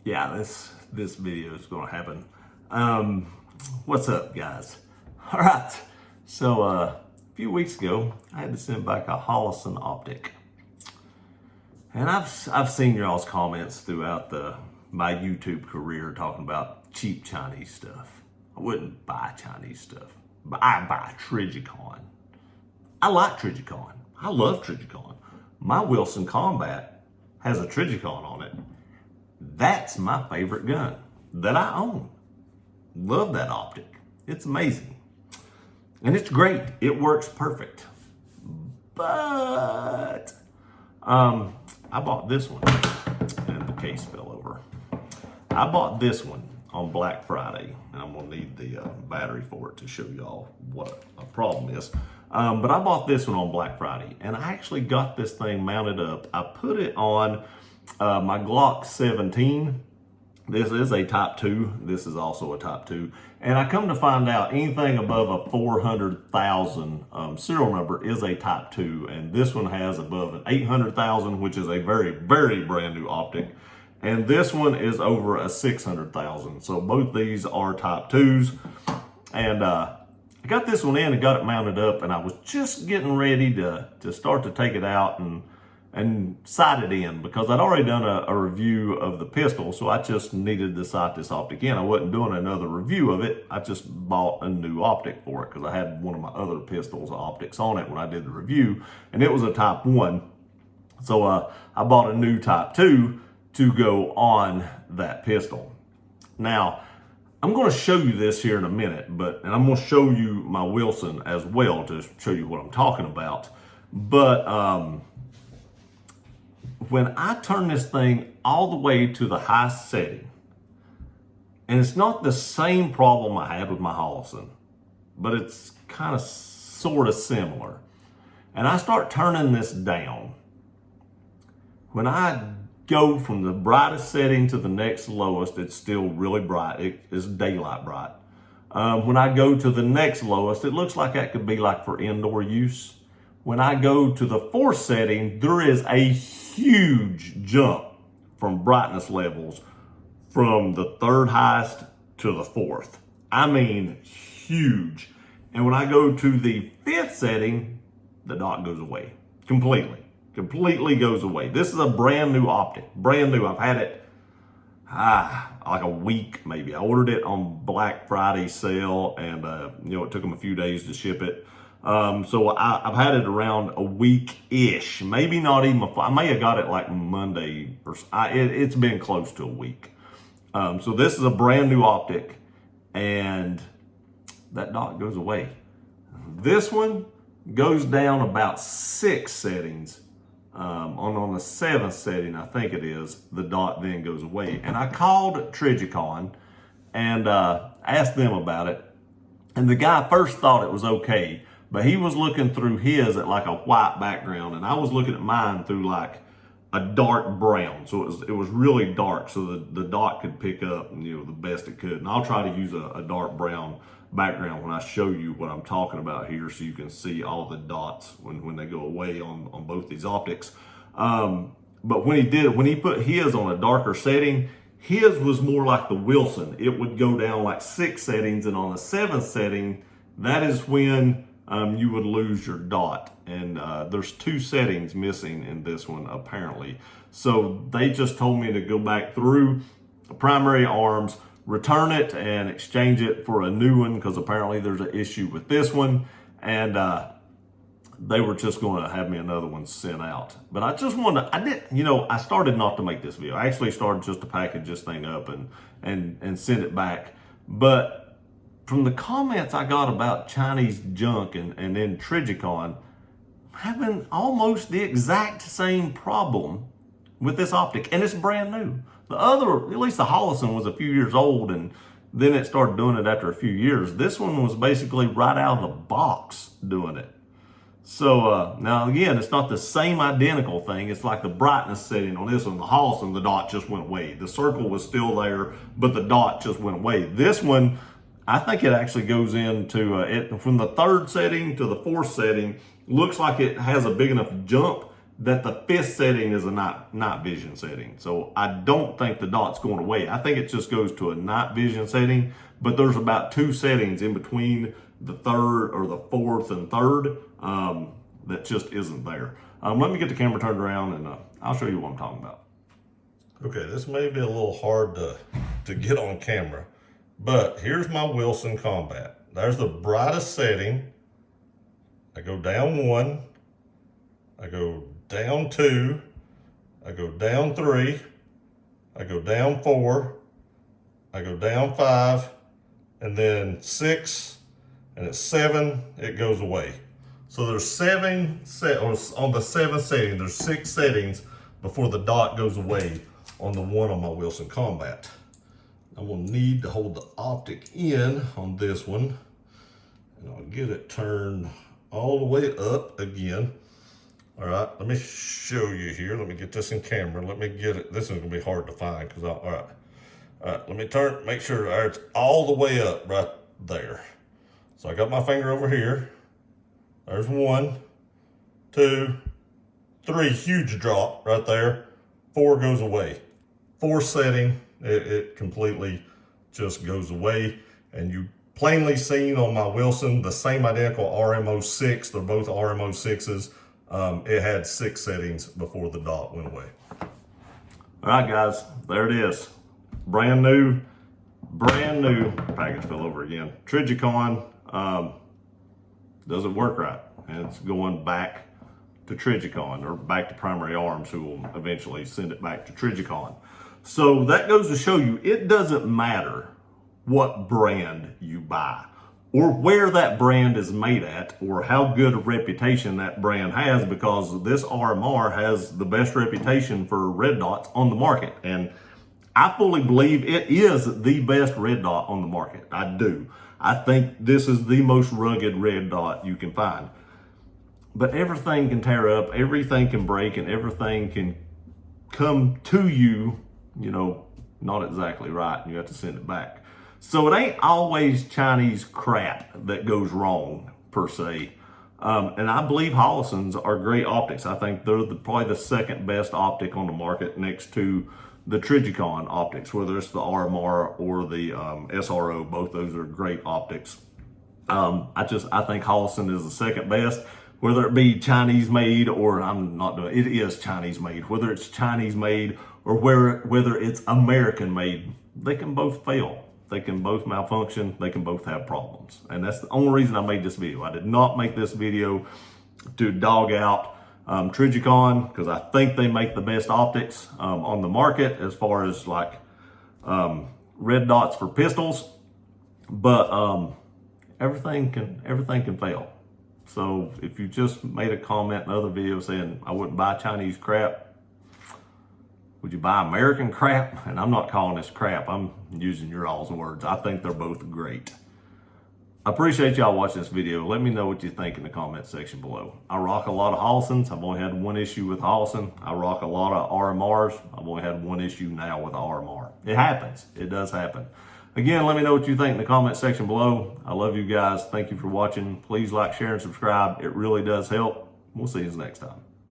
Yeah, this video is going to happen. What's up, guys? All right. So a few weeks ago, I had to send back a Holosun optic, and I've seen y'all's comments throughout my YouTube career talking about cheap Chinese stuff. I wouldn't buy Chinese stuff, but I buy Trijicon. I like Trijicon. I love Trijicon. My Wilson Combat has a Trijicon on it. That's my favorite gun that I own. Love that optic. It's amazing. And it's great. It works perfect. But I bought this one, and the case fell over. I bought this one on Black Friday, and I'm gonna need the battery for it to show y'all what a problem is. But I bought this one on Black Friday, and I actually got this thing mounted up. I put it on my Glock 17. This is a Type 2. This is also a Type 2. And I come to find out anything above a 400,000 serial number is a Type 2. And this one has above an 800,000, which is a very, very brand new optic. And this one is over a 600,000. So both these are Type 2s. And I got this one in and got it mounted up. And I was just getting ready to start to take it out and sight it in, because I'd already done a review of the pistol, so I just needed to sight this optic in. I wasn't doing another review of it. I just bought a new optic for it because I had one of my other pistols optics on it when I did the review, and it was a Type 1. So I bought a new Type 2 to go on that pistol. Now, I'm going to show you this here in a minute, and I'm going to show you my Wilson as well to show you what I'm talking about. But when I turn this thing all the way to the high setting, and it's not the same problem I had with my Holosun, but it's kind of sort of similar. And I start turning this down. When I go from the brightest setting to the next lowest, it's still really bright. It is daylight bright. When I go to the next lowest, it looks like that could be like for indoor use. When I go to the fourth setting, there is a huge jump from brightness levels from the third highest to the fourth. I mean, huge. And when I go to the fifth setting, the dot goes away completely goes away. This is a brand new optic, brand new. I've had it like a week maybe. I ordered it on Black Friday sale, and it took them a few days to ship it. So I've had it around a week-ish, maybe not even. I may have got it like Monday, or it's been close to a week. So this is a brand new optic, and that dot goes away. This one goes down about 6 settings. On the 7th setting, I think it is, the dot then goes away. And I called Trijicon and asked them about it. And the guy first thought it was okay, but he was looking through his at like a white background, and I was looking at mine through like a dark brown. So it was really dark, so the dot could pick up, the best it could. And I'll try to use a dark brown background when I show you what I'm talking about here, so you can see all the dots when they go away on both these optics. But when he put his on a darker setting, his was more like the Wilson. It would go down like 6 settings, and on the 7th setting, that is when you would lose your dot. And there's 2 settings missing in this one, apparently. So they just told me to go back through the primary arms, return it, and exchange it for a new one, because apparently there's an issue with this one. And they were just going to have me another one sent out. But I just wanted to, I started not to make this video. I actually started just to package this thing up and send it back. But from the comments I got about Chinese junk and then Trijicon, having almost the exact same problem with this optic, and it's brand new. The other, at least the Holosun, was a few years old, and then it started doing it after a few years. This one was basically right out of the box doing it. So now again, it's not the same identical thing. It's like the brightness setting on this one, the Holosun, the dot just went away. The circle was still there, but the dot just went away. This one, I think it actually goes into it from the 3rd setting to the 4th setting. Looks like it has a big enough jump that the 5th setting is a night vision setting. So I don't think the dot's going away. I think it just goes to a night vision setting, but there's about 2 settings in between the 3rd or the 4th and 3rd that just isn't there. Let me get the camera turned around and I'll show you what I'm talking about. Okay, this may be a little hard to get on camera, but here's my Wilson Combat. There's the brightest setting. I go down 1, I go down 2, I go down 3, I go down 4, I go down 5, and then 6, and at 7, it goes away. So there's 7 on the 7th setting, there's 6 settings before the dot goes away on the one on my Wilson Combat. I'm gonna need to hold the optic in on this one, and I'll get it turned all the way up again. All right, let me show you here. Let me get this in camera. Let me get it. This is gonna be hard to find because all right, let me turn, make sure it's all the way up right there. So I got my finger over here. There's 1, 2, 3, huge drop right there. 4 goes away. 4th setting, it completely just goes away. And you plainly seen on my Wilson, the same identical RMO6, they're both RMO6s. It had 6 settings before the dot went away. All right, guys, there it is. Brand new package fell over again. Trijicon doesn't work right, and it's going back to Trijicon, or back to Primary Arms, who will eventually send it back to Trijicon. So that goes to show you, it doesn't matter what brand you buy, or where that brand is made at, or how good a reputation that brand has, because this RMR has the best reputation for red dots on the market. And I fully believe it is the best red dot on the market. I do. I think this is the most rugged red dot you can find. But everything can tear up, everything can break, and everything can come to you, you know, not exactly right, and you have to send it back. So it ain't always Chinese crap that goes wrong, per se. And I believe Holosuns are great optics. I think they're probably the 2nd best optic on the market, next to the Trijicon optics, whether it's the RMR or the SRO. Both those are great optics. I think Holosun is the 2nd best, whether it be Chinese made, or it is Chinese made, whether it's Chinese made or whether it's American made, they can both fail. They can both malfunction. They can both have problems. And that's the only reason I made this video. I did not make this video to dog out Trijicon, because I think they make the best optics on the market as far as like red dots for pistols. But everything can fail. So if you just made a comment in other videos saying I wouldn't buy Chinese crap, would you buy American crap? And I'm not calling this crap. I'm using your all's words. I think they're both great. I appreciate y'all watching this video. Let me know what you think in the comment section below. I rock a lot of Holosuns. I've only had 1 issue with Holosun. I rock a lot of RMRs. I've only had 1 issue now with RMR. It happens. It does happen. Again, let me know what you think in the comment section below. I love you guys. Thank you for watching. Please like, share, and subscribe. It really does help. We'll see you next time.